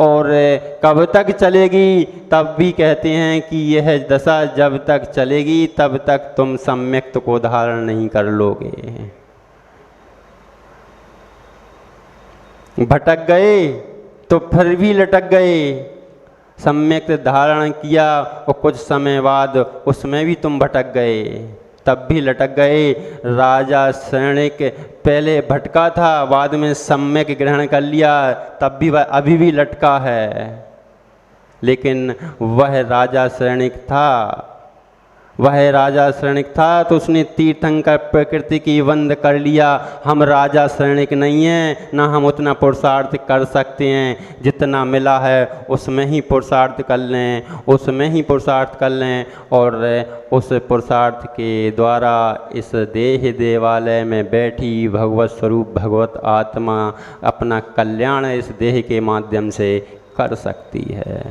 और कब तक चलेगी, तब भी कहते हैं कि यह दशा जब तक चलेगी तब तक तुम सम्यक्त को धारण नहीं कर लोगे। भटक गए तो फिर भी लटक गए, सम्यक धारण किया और कुछ समय बाद उसमें भी तुम भटक गए, तब भी लटक गए। राजा शरणिक पहले भटका था, बाद में सम्यक ग्रहण कर लिया, तब भी वह अभी भी लटका है। लेकिन वह राजा शरणिक था तो उसने तीर्थंकर प्रकृति की बंद कर लिया। हम राजा शरणिक नहीं हैं, ना हम उतना पुरुषार्थ कर सकते हैं, जितना मिला है उसमें ही पुरुषार्थ कर लें और उस पुरुषार्थ के द्वारा इस देह देवालय में बैठी भगवत स्वरूप भगवत आत्मा अपना कल्याण इस देह के माध्यम से कर सकती है।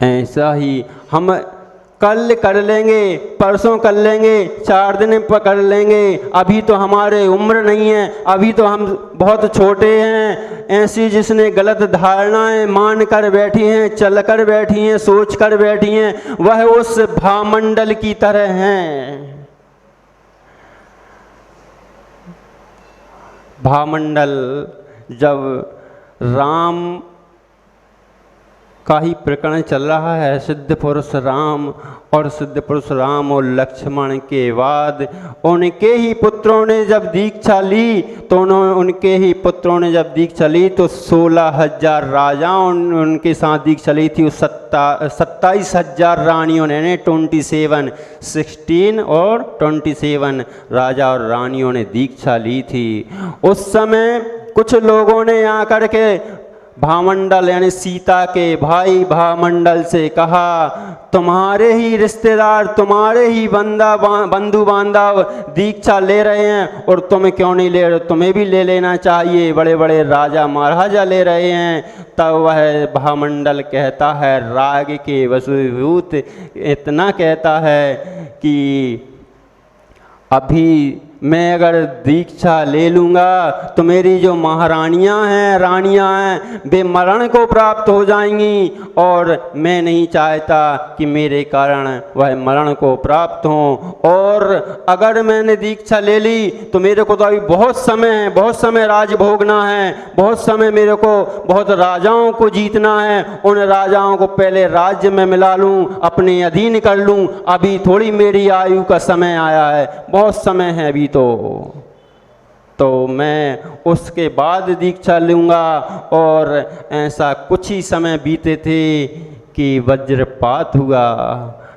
ऐसा ही हम कल कर लेंगे, परसों कर लेंगे, 4 दिन पर कर लेंगे, अभी तो हमारे उम्र नहीं है, अभी तो हम बहुत छोटे हैं। ऐसी जिसने गलत धारणाएं मान कर बैठी हैं, चल कर बैठी हैं, सोच कर बैठी हैं, वह उस भामंडल की तरह हैं। भामंडल जब राम का ही प्रकरण चल रहा है, सिद्ध पुरुष राम और लक्ष्मण के बाद उनके ही पुत्रों ने जब दीक्षा ली तो 16,000 राजाओं उनके साथ दीक्षा ली थी। 27,000 रानियों ने 16 और 27 राजा और रानियों ने दीक्षा ली थी। उस समय कुछ लोगों ने आकर के भामंडल यानी सीता के भाई भामंडल से कहा, तुम्हारे ही रिश्तेदार, तुम्हारे ही बंधु बांधव दीक्षा ले रहे हैं और तुम क्यों नहीं ले रहे, तुम्हें भी ले लेना चाहिए, बड़े बड़े राजा महाराजा ले रहे हैं। तब वह भामंडल कहता है, राग के वशीभूत इतना कहता है कि अभी मैं अगर दीक्षा ले लूँगा तो मेरी जो महारानियाँ हैं, रानियाँ हैं, वे मरण को प्राप्त हो जाएंगी और मैं नहीं चाहता कि मेरे कारण वह मरण को प्राप्त हों। और अगर मैंने दीक्षा ले ली तो मेरे को तो अभी बहुत समय राज भोगना है, बहुत समय मेरे को बहुत राजाओं को जीतना है, उन राजाओं को पहले राज्य में मिला लूँ, अपने अधीन कर लूँ। अभी थोड़ी मेरी आयु का समय आया है, बहुत समय है अभी तो मैं उसके बाद दीक्षा लूँगा। और ऐसा कुछ ही समय बीते थे कि वज्रपात हुआ।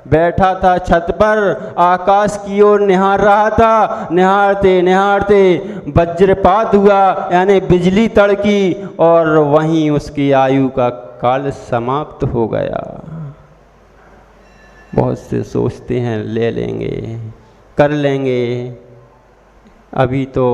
बैठा था छत पर, आकाश की ओर निहार रहा था, निहारते वज्रपात हुआ यानी बिजली तड़की और वहीं उसकी आयु का काल समाप्त हो गया। बहुत से सोचते हैं ले लेंगे, कर लेंगे, अभी तो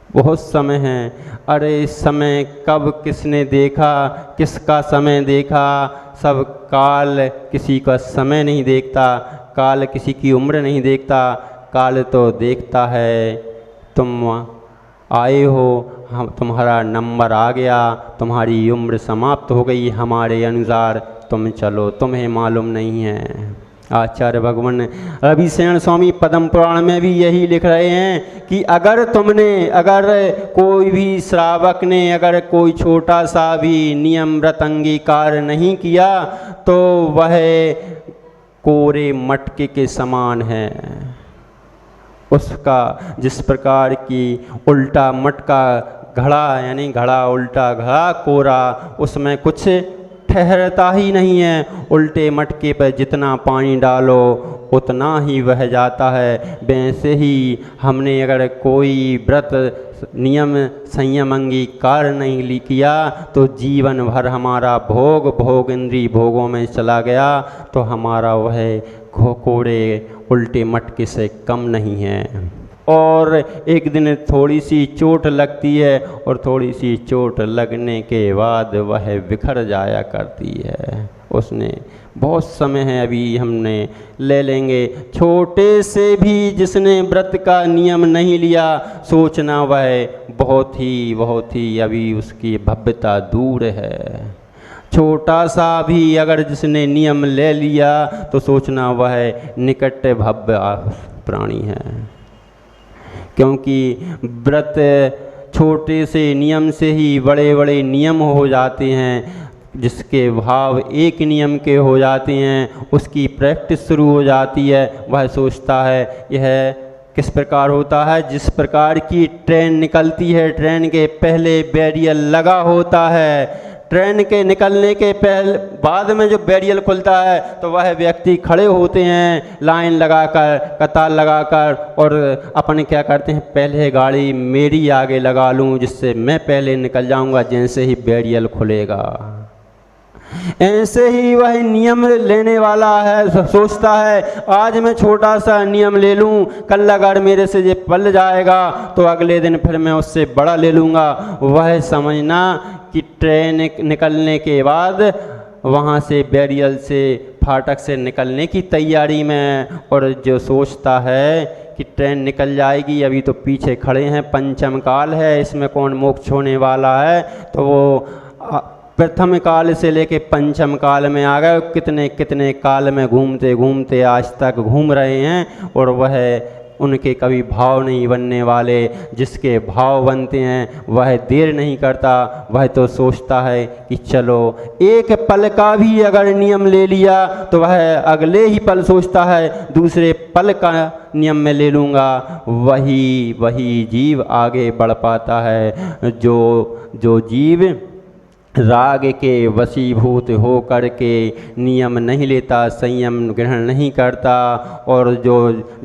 बहुत समय है। अरे समय कब किसने देखा, किसका समय देखा? सब काल किसी का समय नहीं देखता, काल किसी की उम्र नहीं देखता। काल तो देखता है तुम आए हो, हम तुम्हारा नंबर आ गया, तुम्हारी उम्र समाप्त हो गई, हमारे अनुसार तुम चलो, तुम्हें मालूम नहीं है। आचार्य भगवान रविशरण स्वामी पद्म पुराण में भी यही लिख रहे हैं कि अगर कोई भी श्रावक ने अगर कोई छोटा सा भी नियम व्रत अंगीकार नहीं किया तो वह कोरे मटके के समान है। उसका जिस प्रकार की उल्टा मटका घड़ा यानी घड़ा उल्टा घड़ा कोरा, उसमें कुछ ठहरता ही नहीं है। उल्टे मटके पर जितना पानी डालो उतना ही बह जाता है। वैसे ही हमने अगर कोई व्रत नियम संयम अंगीकार नहीं किया तो जीवन भर हमारा भोग इंद्रिय भोगों में चला गया तो हमारा वह कोड़े उल्टे मटके से कम नहीं है। और एक दिन थोड़ी सी चोट लगती है और थोड़ी सी चोट लगने के बाद वह बिखर जाया करती है। उसने बहुत समय है, अभी हमने ले लेंगे। छोटे से भी जिसने व्रत का नियम नहीं लिया, सोचना वह बहुत ही अभी उसकी भव्यता दूर है। छोटा सा भी अगर जिसने नियम ले लिया तो सोचना वह निकट भव्य प्राणी है, क्योंकि व्रत छोटे से नियम से ही बड़े बड़े नियम हो जाते हैं। जिसके भाव एक नियम के हो जाते हैं, उसकी प्रैक्टिस शुरू हो जाती है। वह सोचता है यह किस प्रकार होता है, जिस प्रकार की ट्रेन निकलती है, ट्रेन के पहले बैरियर लगा होता है, ट्रेन के निकलने के पहले बाद में जो बैरियर खुलता है तो वह व्यक्ति खड़े होते हैं लाइन लगाकर, कतार लगाकर, और अपने क्या करते हैं, पहले गाड़ी मेरी आगे लगा लूँ जिससे मैं पहले निकल जाऊँगा जैसे ही बैरियर खुलेगा। ऐसे ही वह नियम लेने वाला है, सोचता है आज मैं छोटा सा नियम ले लूँ, कल अगर मेरे से ये पल जाएगा तो अगले दिन फिर मैं उससे बड़ा ले लूँगा। वह समझना कि ट्रेन निकलने के बाद वहाँ से बैरियर से, फाटक से निकलने की तैयारी में, और जो सोचता है कि ट्रेन निकल जाएगी, अभी तो पीछे खड़े हैं, पंचम काल है, इसमें कौन मोक्ष होने वाला है, तो वो प्रथम काल से लेके पंचम काल में आ गए। कितने कितने काल में घूमते घूमते आज तक घूम रहे हैं, और वह उनके कभी भाव नहीं बनने वाले। जिसके भाव बनते हैं वह देर नहीं करता, वह तो सोचता है कि चलो एक पल का भी अगर नियम ले लिया तो वह अगले ही पल सोचता है दूसरे पल का नियम में ले लूँगा। वही जीव आगे बढ़ पाता है। जो जीव राग के वशीभूत हो कर के नियम नहीं लेता, संयम ग्रहण नहीं करता, और जो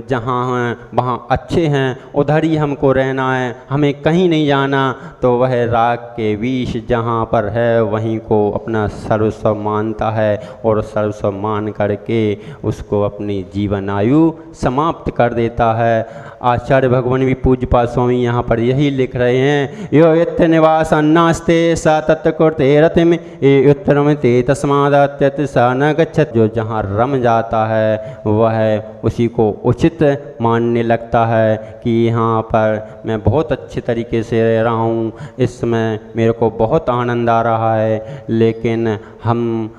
जहाँ हैं वहाँ अच्छे हैं उधर ही हमको रहना है, हमें कहीं नहीं जाना, तो वह राग के विष जहाँ पर है वहीं को अपना सर्वस्व मानता है, और सर्वस्व मान करके उसको अपनी जीवन आयु समाप्त कर देता है। आचार्य भगवान भी पूज्यपाद स्वामी यहाँ पर यही लिख रहे हैं, यो यत्र निवास अन्नास्ते सा तत्कृते रतिम ये उत्तरम ते तस्मादात्यत सा न गच्छत। जो जहाँ रम जाता है वह उसी को उचित मानने लगता है कि यहाँ पर मैं बहुत अच्छे तरीके से रह रहा हूँ, इसमें मेरे को बहुत आनंद आ रहा है। लेकिन हम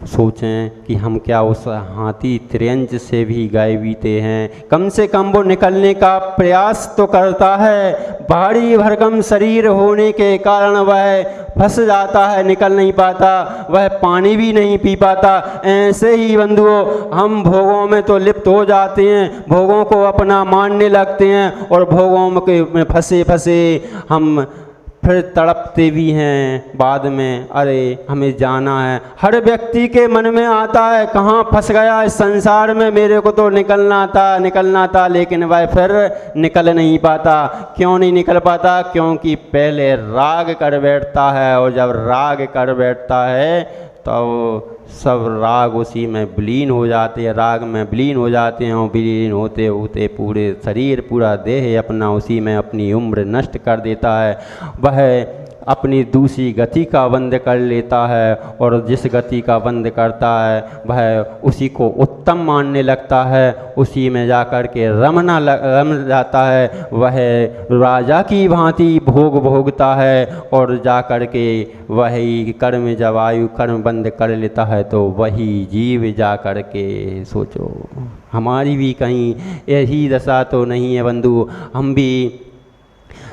सोचें कि हम क्या उस हाथी त्रियंज से भी गए बीते हैं। कम से कम वो निकलने का प्रयास तो करता है, भारी भरकम शरीर होने के कारण वह फंस जाता है, निकल नहीं पाता, वह पानी भी नहीं पी पाता। ऐसे ही बंधुओं हम भोगों में तो लिप्त हो जाते हैं, भोगों को अपना मानने लगते हैं, और भोगों में फंसे फंसे हम फिर तड़पते भी हैं बाद में, अरे हमें जाना है। हर व्यक्ति के मन में आता है कहाँ फंस गया इस संसार में, मेरे को तो निकलना था, लेकिन वह फिर निकल नहीं पाता। क्यों नहीं निकल पाता? क्योंकि पहले राग कर बैठता है, और जब राग कर बैठता है तो सब राग उसी में विलीन हो जाते हैं, राग में विलीन हो जाते हैं, और विलीन होते होते पूरे शरीर पूरा देह अपना उसी में अपनी उम्र नष्ट कर देता है। वह अपनी दूसरी गति का बंद कर लेता है, और जिस गति का बंद करता है वह उसी को उत्तम मानने लगता है, उसी में जाकर के रम जाता है। वह राजा की भांति भोग भोगता है, और जाकर के वही कर्म, जब आयु कर्म बंद कर लेता है तो वही जीव जाकर के, सोचो हमारी भी कहीं यही दशा तो नहीं है बंधु? हम भी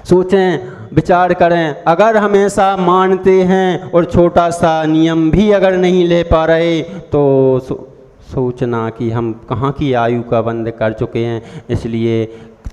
सोचें, विचार करें, अगर हमेशा मानते हैं और छोटा सा नियम भी अगर नहीं ले पा रहे तो सोचना कि हम कहाँ की आयु का बंद कर चुके हैं। इसलिए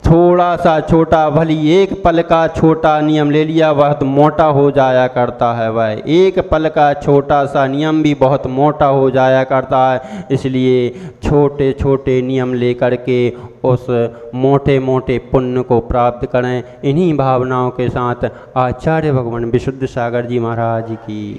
थोड़ा सा छोटा, भली एक पल का छोटा नियम ले लिया वह तो मोटा हो जाया करता है, वह एक पल का छोटा सा नियम भी बहुत मोटा हो जाया करता है। इसलिए छोटे छोटे नियम लेकर के उस मोटे मोटे पुण्य को प्राप्त करें। इन्हीं भावनाओं के साथ आचार्य भगवान विशुद्ध सागर जी महाराज की